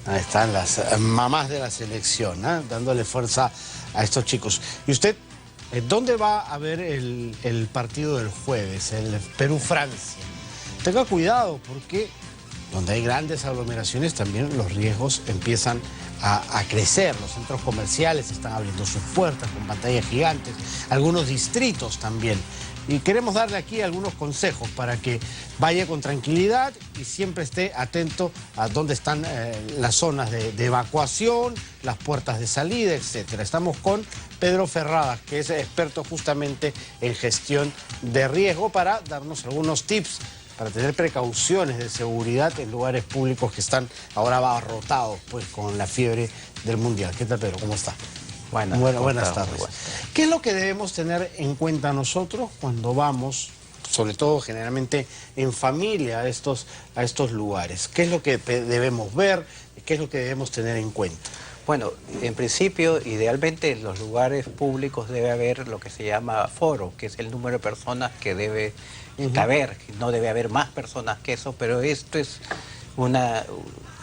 Ahí están las mamás de la selección, ¿eh? Dándole fuerza a estos chicos. ¿Y usted dónde va a ver el partido del jueves, el Perú-Francia? Tenga cuidado porque donde hay grandes aglomeraciones también los riesgos empiezan a crecer. Los centros comerciales están abriendo sus puertas con pantallas gigantes, algunos distritos también. Y queremos darle aquí algunos consejos para que vaya con tranquilidad y siempre esté atento a dónde están las zonas de evacuación, las puertas de salida, etc. Estamos con Pedro Ferradas, que es experto justamente en gestión de riesgo, para darnos algunos tips para tener precauciones de seguridad en lugares públicos que están ahora abarrotados pues, con la fiebre del Mundial. ¿Qué tal, Pedro? ¿Cómo está? Buenas tardes. ¿Qué es lo que debemos tener en cuenta nosotros cuando vamos, sobre todo generalmente en familia, a estos lugares? ¿Qué es lo que debemos ver? ¿Qué es lo que debemos tener en cuenta? Bueno, en principio, idealmente en los lugares públicos debe haber lo que se llama aforo, que es el número de personas que debe caber. No debe haber más personas que eso, pero esto es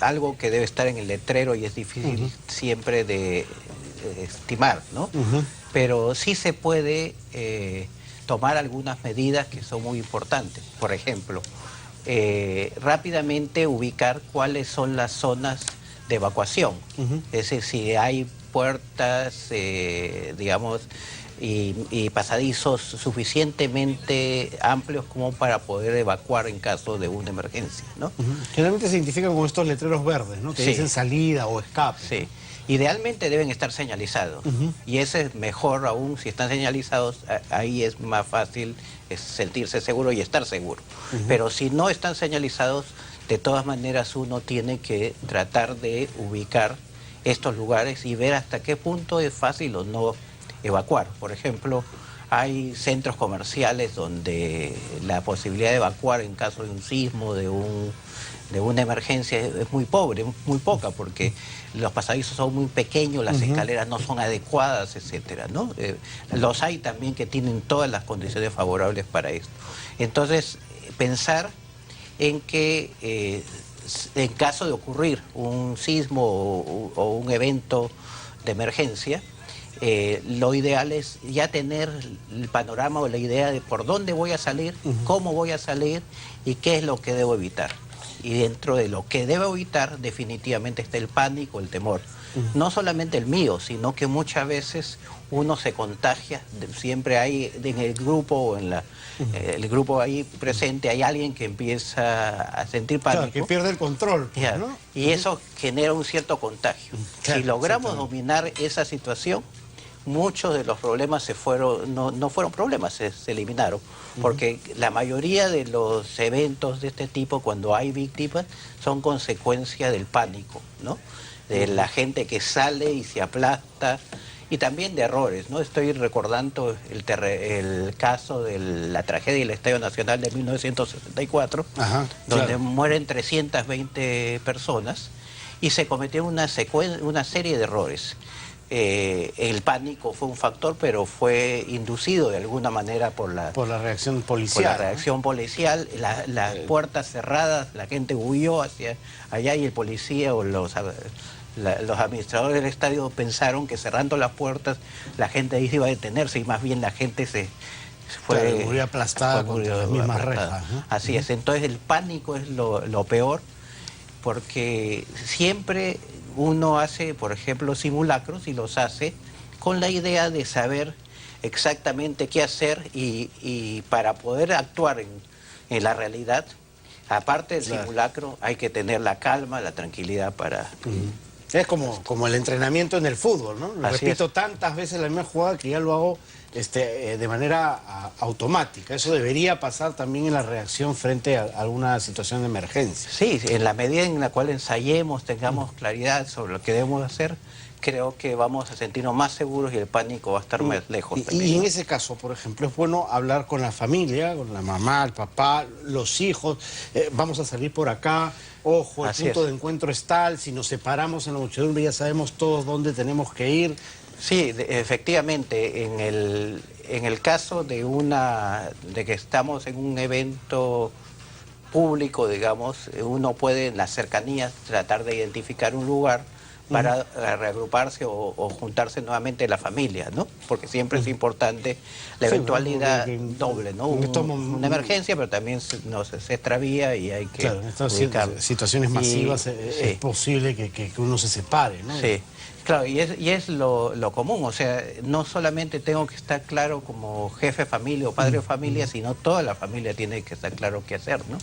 algo que debe estar en el letrero y es difícil siempre de estimar, ¿no? Pero sí se puede tomar algunas medidas que son muy importantes. Por ejemplo, rápidamente ubicar cuáles son las zonas de evacuación. Es decir, si hay puertas, digamos, y pasadizos suficientemente amplios como para poder evacuar en caso de una emergencia, ¿no? Generalmente se identifican con estos letreros verdes, ¿no? Que dicen salida o escape. Sí. Idealmente deben estar señalizados, y ese es mejor aún. Si están señalizados, ahí es más fácil sentirse seguro y estar seguro. Pero si no están señalizados, de todas maneras uno tiene que tratar de ubicar estos lugares y ver hasta qué punto es fácil o no evacuar. Por ejemplo, hay centros comerciales donde la posibilidad de evacuar en caso de un sismo, de una emergencia, es muy pobre, muy poca, porque los pasadizos son muy pequeños, las escaleras no son adecuadas, etcétera, ¿no? Los hay también que tienen todas las condiciones favorables para esto. Entonces, pensar en que en caso de ocurrir un sismo o un evento de emergencia, lo ideal es ya tener el panorama o la idea de por dónde voy a salir, cómo voy a salir y qué es lo que debo evitar. Y dentro de lo que debo evitar definitivamente está el pánico, el temor. No solamente el mío, sino que muchas veces uno se contagia. Siempre hay en el grupo o en el grupo ahí presente, hay alguien que empieza a sentir pánico. Claro, que pierde el control, ¿no? Y eso genera un cierto contagio. Claro, si logramos dominar esa situación, muchos de los problemas no fueron problemas, se eliminaron. Porque la mayoría de los eventos de este tipo, cuando hay víctimas, son consecuencia del pánico, ¿no? De la gente que sale y se aplasta, y también de errores, ¿no? Estoy recordando el caso de la tragedia del Estadio Nacional de 1974, donde mueren 320 personas y se cometió una serie de errores. El pánico fue un factor, pero fue inducido de alguna manera por la reacción policial. Por la reacción policial, las puertas cerradas, la gente huyó hacia allá y el policía o los administradores del estadio pensaron que cerrando las puertas la gente ahí se iba a detenerse, y más bien la gente se fue murió aplastada contra las mismas rejas, ¿no? Así es. Entonces el pánico es lo peor, porque siempre uno hace, por ejemplo, simulacros, y los hace con la idea de saber exactamente qué hacer, y para poder actuar en la realidad, aparte del simulacro, hay que tener la calma, la tranquilidad para... Es como el entrenamiento en el fútbol, ¿no? Repito tantas veces la misma jugada que ya lo hago de manera automática. Eso debería pasar también en la reacción frente a alguna situación de emergencia. Sí, en la medida en la cual ensayemos, tengamos claridad sobre lo que debemos hacer, creo que vamos a sentirnos más seguros y el pánico va a estar más lejos. Y en ese caso, por ejemplo, es bueno hablar con la familia, con la mamá, el papá, los hijos. Vamos a salir por acá, ojo, el punto de encuentro es tal, si nos separamos en la muchedumbre ya sabemos todos dónde tenemos que ir. Sí, efectivamente, en el caso de que estamos en un evento público, digamos, uno puede en las cercanías tratar de identificar un lugar para reagruparse o juntarse nuevamente la familia, ¿no? Porque siempre es importante la eventualidad doble, ¿no? Una emergencia, pero también se extravía y hay que claro, en estas ubicarlo. situaciones masivas es posible que uno se separe, ¿no? Sí, claro, y es lo común, o sea, no solamente tengo que estar claro como jefe de familia o padre de familia, sino toda la familia tiene que estar claro qué hacer, ¿no?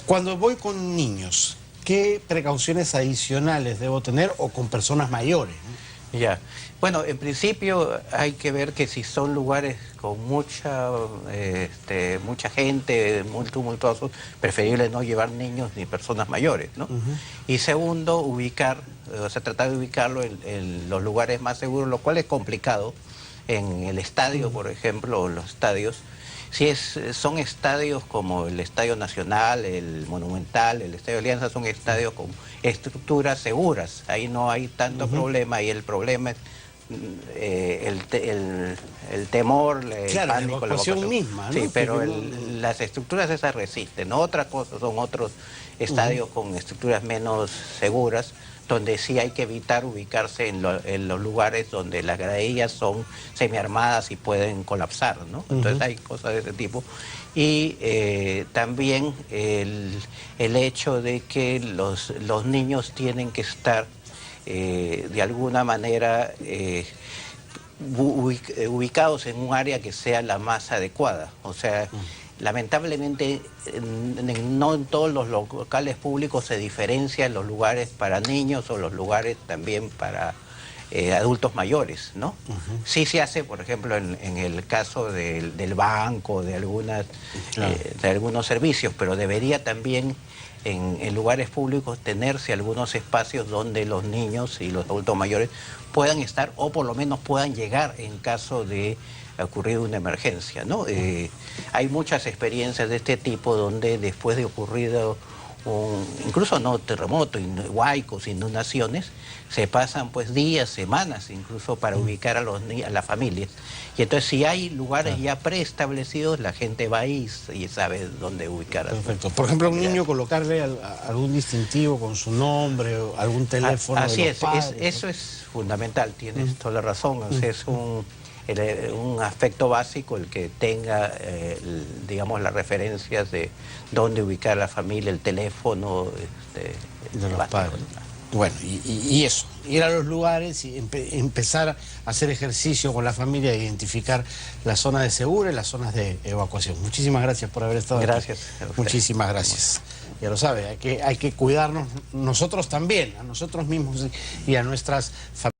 Cuando voy con niños, ¿qué precauciones adicionales debo tener o con personas mayores, ¿no? Ya, bueno, en principio hay que ver que si son lugares con mucha gente, muy tumultuosos, preferible no llevar niños ni personas mayores, ¿no? Y segundo, tratar de ubicarlo en los lugares más seguros, lo cual es complicado. En el estadio, por ejemplo, los estadios, si son estadios como el Estadio Nacional, el Monumental, el Estadio Alianza, son estadios con estructuras seguras. Ahí no hay tanto problema, y el problema es el temor, el claro, pánico, la evacuación misma, ¿no? Sí, pero las estructuras esas resisten. Otra cosa son otros estadios con estructuras menos seguras, donde sí hay que evitar ubicarse en los lugares donde las gradillas son semiarmadas y pueden colapsar, ¿no? Entonces hay cosas de ese tipo. Y también el hecho de que los niños tienen que estar de alguna manera ubicados en un área que sea la más adecuada. O sea, lamentablemente no en todos los locales públicos se diferencian los lugares para niños o los lugares también para adultos mayores, ¿no? Sí se hace, por ejemplo, en el caso del banco, de algunos servicios, pero debería también en lugares públicos tenerse algunos espacios donde los niños y los adultos mayores puedan estar, o por lo menos puedan llegar en caso de ocurrir una emergencia, ¿no? Hay muchas experiencias de este tipo donde después de ocurrido incluso no terremoto, huaicos, inundaciones, se pasan pues días, semanas incluso para ubicar a las familias. Y entonces si hay lugares ya preestablecidos, la gente va ahí y sabe dónde ubicar a Perfecto. Por ejemplo, a un niño colocarle algún distintivo con su nombre o algún teléfono Así de los padres, eso es fundamental, tienes toda la razón. O sea, es un aspecto básico el que tenga, digamos, las referencias de dónde ubicar a la familia, el teléfono de los padres. Bueno, y eso, ir a los lugares y empezar a hacer ejercicio con la familia e identificar las zonas de seguro y las zonas de evacuación. Muchísimas gracias por haber estado Gracias. aquí. Muchísimas gracias. Ya lo sabe, hay que cuidarnos nosotros también, a nosotros mismos y a nuestras familias.